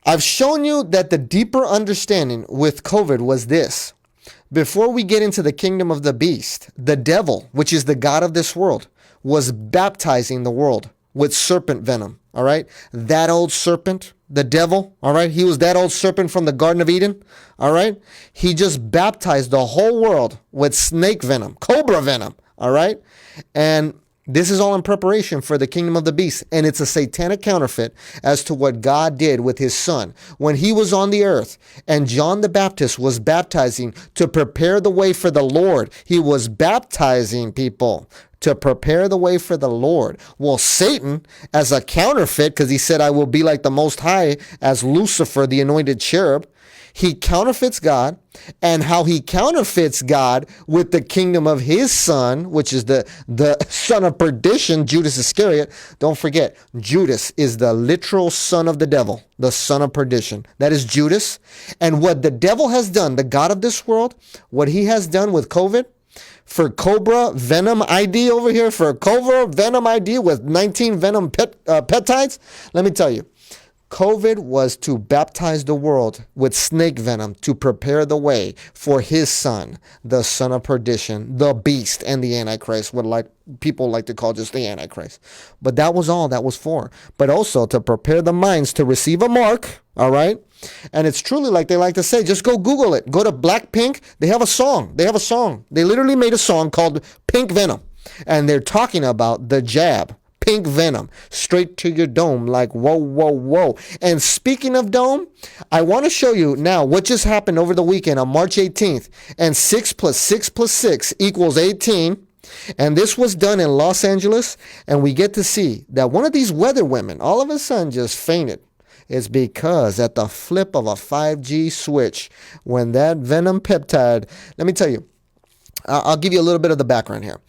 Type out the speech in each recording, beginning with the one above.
I've shown you that the deeper understanding with COVID was this. Before we get into the kingdom of the beast, the devil, which is the god of this world, was baptizing the world with serpent venom. All right. That old serpent, the devil. All right. He was that old serpent from the Garden of Eden. All right. He just baptized the whole world with snake venom, cobra venom. All right. And this is all in preparation for the kingdom of the beast. And it's a satanic counterfeit as to what God did with his son when he was on the earth. And John the Baptist was baptizing to prepare the way for the Lord. He was baptizing people to prepare the way for the Lord. Well, Satan, as a counterfeit, because he said, I will be like the Most High, as Lucifer, the anointed cherub, he counterfeits God, and how he counterfeits God with the kingdom of his son, which is the son of perdition, Judas Iscariot. Don't forget, Judas is the literal son of the devil, the son of perdition. That is Judas. And what the devil has done, the god of this world, what he has done with COVID, for Cobra Venom ID over here, for Cobra Venom ID with 19 venom peptides, let me tell you, COVID was to baptize the world with snake venom to prepare the way for his son, the son of perdition, the beast, and the Antichrist, what people like to call just the Antichrist. But that was all that was for. But also to prepare the minds to receive a mark, all right? And it's truly like they like to say, just go Google it. Go to Blackpink. They have a song. They literally made a song called Pink Venom. And they're talking about the jab. Pink venom, straight to your dome, like whoa, whoa, whoa. And speaking of dome, I want to show you now what just happened over the weekend on March 18th. And 6 + 6 + 6 = 18. And this was done in Los Angeles. And we get to see that one of these weather women all of a sudden just fainted. It's because at the flip of a 5G switch, when that venom peptide, let me tell you, I'll give you a little bit of the background here.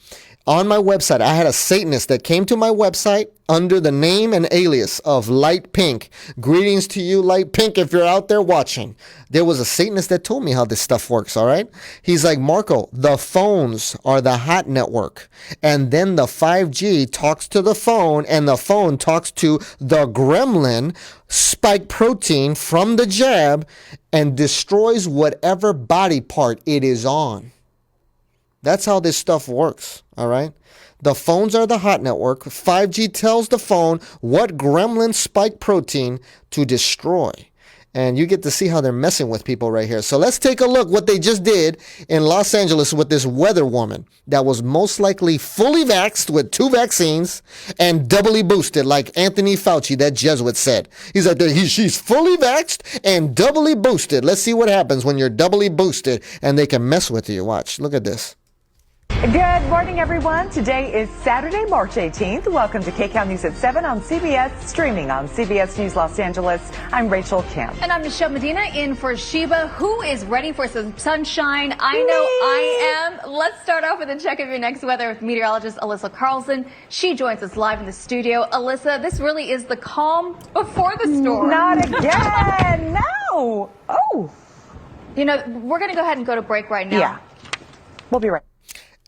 On my website, I had a Satanist that came to my website under the name and alias of Light Pink. Greetings to you, Light Pink, if you're out there watching. There was a Satanist that told me how this stuff works, all right? He's like, Marco, the phones are the hot network. And then the 5G talks to the phone, and the phone talks to the gremlin spike protein from the jab and destroys whatever body part it is on. That's how this stuff works, all right? The phones are the hot network. 5G tells the phone what gremlin spike protein to destroy. And you get to see how they're messing with people right here. So let's take a look what they just did in Los Angeles with this weather woman that was most likely fully vaxxed with 2 vaccines and doubly boosted, like Anthony Fauci, that Jesuit, said. He's like, she's fully vaxxed and doubly boosted. Let's see what happens when you're doubly boosted and they can mess with you. Watch. Look at this. Good morning, everyone. Today is Saturday, March 18th. Welcome to KCAL News at 7 on CBS, streaming on CBS News Los Angeles. I'm Rachel Kim. And I'm Michelle Medina in for Sheba, who is ready for some sunshine. I know I am. Let's start off with a check of your next weather with meteorologist Alyssa Carlson. She joins us live in the studio. Alyssa, this really is the calm before the storm. Not again. No. Oh. You know, we're going to go ahead and go to break right now. Yeah. We'll be right back.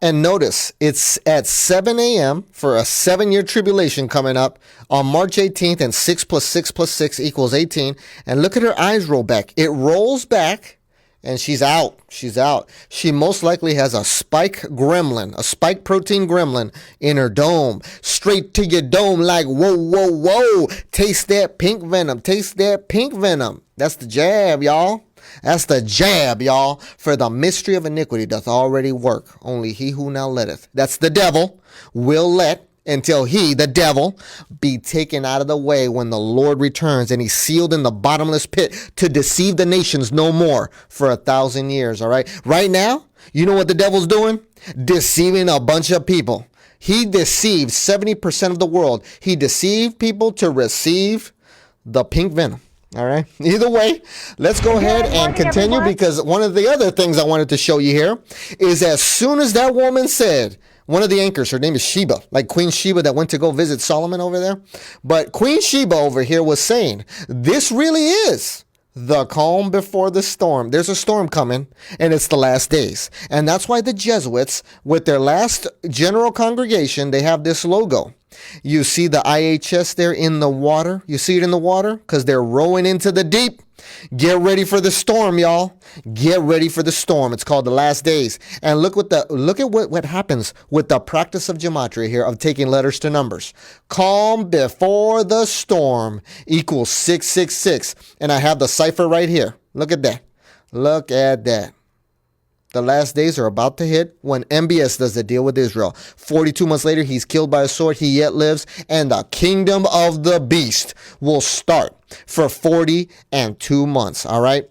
And notice, it's at 7 a.m. for a 7-year tribulation coming up on March 18th, and 6 + 6 + 6 = 18. And look at her eyes roll back. It rolls back, and she's out. She's out. She most likely has a spike gremlin, a spike protein gremlin in her dome. Straight to your dome like, whoa, whoa, whoa. Taste that pink venom. Taste that pink venom. That's the jab, y'all. That's the jab, y'all. For the mystery of iniquity doth already work. Only he who now letteth, that's the devil, will let until he, the devil, be taken out of the way when the Lord returns, and he's sealed in the bottomless pit to deceive the nations no more for 1,000 years, all right? Right now, you know what the devil's doing? Deceiving a bunch of people. He deceived 70% of the world. He deceived people to receive the pink venom. All right. Either way, let's go ahead and continue, because one of the other things I wanted to show you here is as soon as that woman said, one of the anchors, her name is Sheba, like Queen Sheba that went to go visit Solomon over there. But Queen Sheba over here was saying, this really is the calm before the storm. There's a storm coming, and it's the last days. And that's why the Jesuits, with their last general congregation, they have this logo. You see the IHS there in the water? You see it in the water? Because they're rowing into the deep. Get ready for the storm, y'all. Get ready for the storm. It's called the last days. And look at what happens with the practice of gematria here, of taking letters to numbers. Calm before the storm equals 666. And I have the cipher right here. Look at that. Look at that. The last days are about to hit when MBS does the deal with Israel. 42 months later, he's killed by a sword. He yet lives. And the kingdom of the beast will start for 42 months. All right.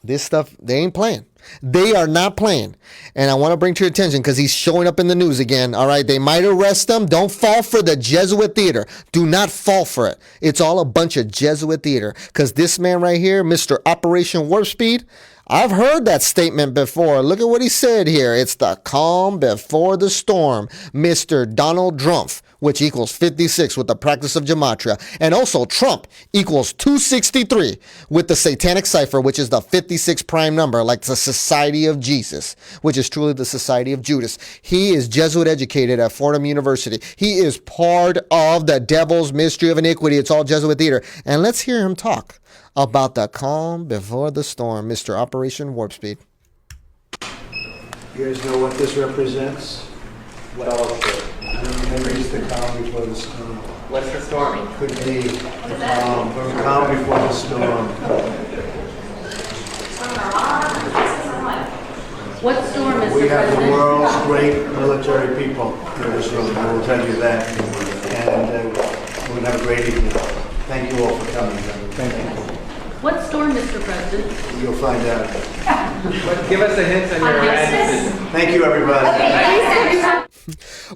This stuff, they ain't playing. They are not playing. And I want to bring to your attention because he's showing up in the news again. All right. They might arrest him. Don't fall for the Jesuit theater. Do not fall for it. It's all a bunch of Jesuit theater because this man right here, Mr. Operation Warp Speed, I've heard that statement before. Look at what he said here. It's the calm before the storm, Mr. Donald Trump, which equals 56 with the practice of gematria. And also Trump equals 263 with the satanic cipher, which is the 56 prime number, like the Society of Jesus, which is truly the Society of Judas. He is Jesuit educated at Fordham University. He is part of the devil's mystery of iniquity. It's all Jesuit theater. And let's hear him talk about the calm before the storm, Mr. Operation Warp Speed. You guys know what this represents? Fellowship. Maybe it's the calm before the storm. What's the storm? Could be the calm before the storm. What storm is We the have the president? world's great military people in this room. I will tell you that. And we're going to have a great evening. Thank you all for coming. Thank you. What storm, Mr. President? You'll find out. Give us a hint on your addresses. Thank you, everybody.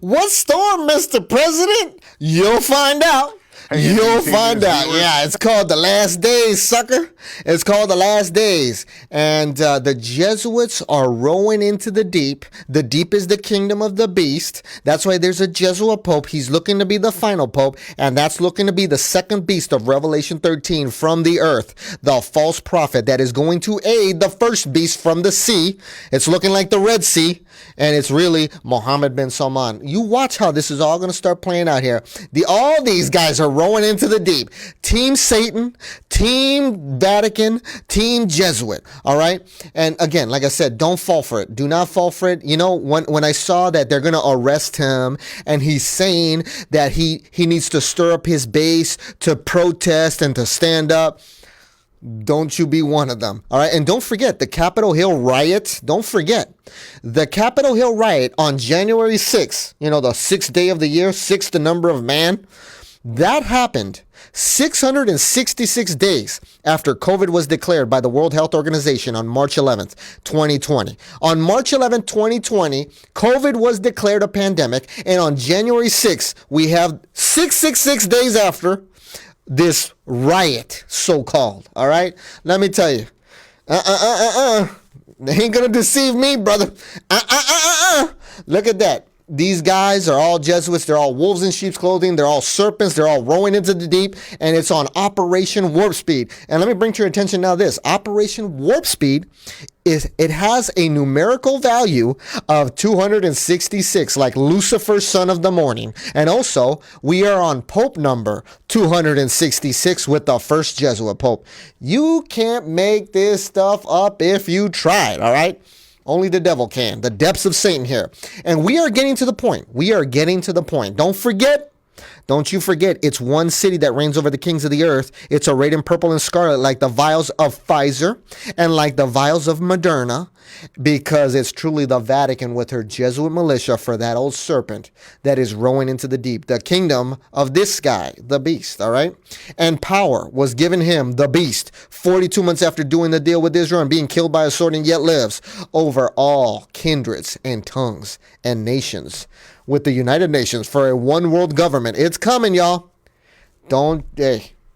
What storm, Mr. President? You'll find out. You'll find out. Yeah, it's called the last days, sucker. It's called the last days. And the Jesuits are rowing into the deep. The deep is the kingdom of the beast. That's why there's a Jesuit pope. He's looking to be the final pope. And that's looking to be the second beast of Revelation 13 from the earth. The false prophet that is going to aid the first beast from the sea. It's looking like the Red Sea. And it's really Mohammed bin Salman. You watch how this is all going to start playing out here. All these guys are rowing into the deep. Team Satan, Team Vatican, Team Jesuit. All right. And again, like I said, don't fall for it. Do not fall for it. You know, when I saw that they're going to arrest him and he's saying that he needs to stir up his base to protest and to stand up. Don't you be one of them. All right. And don't forget the Capitol Hill riot. Don't forget the Capitol Hill riot on January 6th, you know, the sixth day of the year, six, the number of man. That happened 666 days after COVID was declared by the World Health Organization on March 11th, 2020. On March 11th, 2020, COVID was declared a pandemic. And on January 6th, we have 666 days after this riot, so-called. All right, let me tell you, they ain't gonna deceive me, brother. Look at that. These guys are all Jesuits. They're all wolves in sheep's clothing. They're all serpents. They're all rowing into the deep, and it's on Operation Warp Speed. And let me bring to your attention now this. Operation Warp Speed it has a numerical value of 266, like Lucifer, son of the morning. And also, we are on Pope number 266 with the first Jesuit Pope. You can't make this stuff up if you tried, all right? Only the devil can. The depths of Satan here. And we are getting to the point. We are getting to the point. Don't you forget, it's one city that reigns over the kings of the earth. It's arrayed in purple and scarlet like the vials of Pfizer and like the vials of Moderna, because it's truly the Vatican with her Jesuit militia for that old serpent that is rowing into the deep. The kingdom of this guy, the beast, all right? And power was given him, the beast, 42 months after doing the deal with Israel and being killed by a sword, and yet lives over all kindreds and tongues and nations, with the United Nations for a one world government. It's coming, y'all.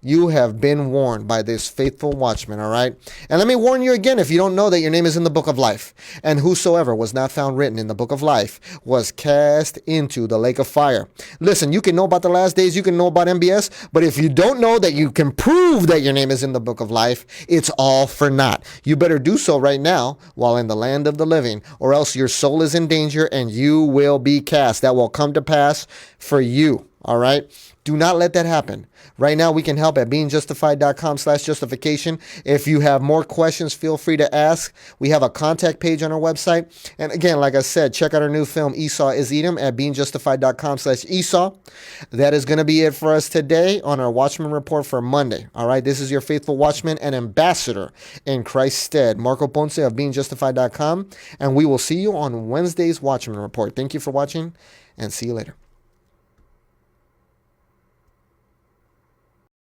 You have been warned by this faithful watchman, all right? And let me warn you again, if you don't know that your name is in the book of life, and whosoever was not found written in the book of life was cast into the lake of fire. Listen, you can know about the last days, you can know about MBS, but if you don't know that you can prove that your name is in the book of life, it's all for naught. You better do so right now while in the land of the living, or else your soul is in danger and you will be cast. That will come to pass for you. All right. Do not let that happen. Right now, we can help at beingjustified.com/justification. If you have more questions, feel free to ask. We have a contact page on our website. And again, like I said, check out our new film, Esau is Edom, at beingjustified.com/Esau. That is going to be it for us today on our Watchman Report for Monday. All right. This is your faithful watchman and ambassador in Christ's stead, Marco Ponce of beingjustified.com. And we will see you on Wednesday's Watchman Report. Thank you for watching and see you later.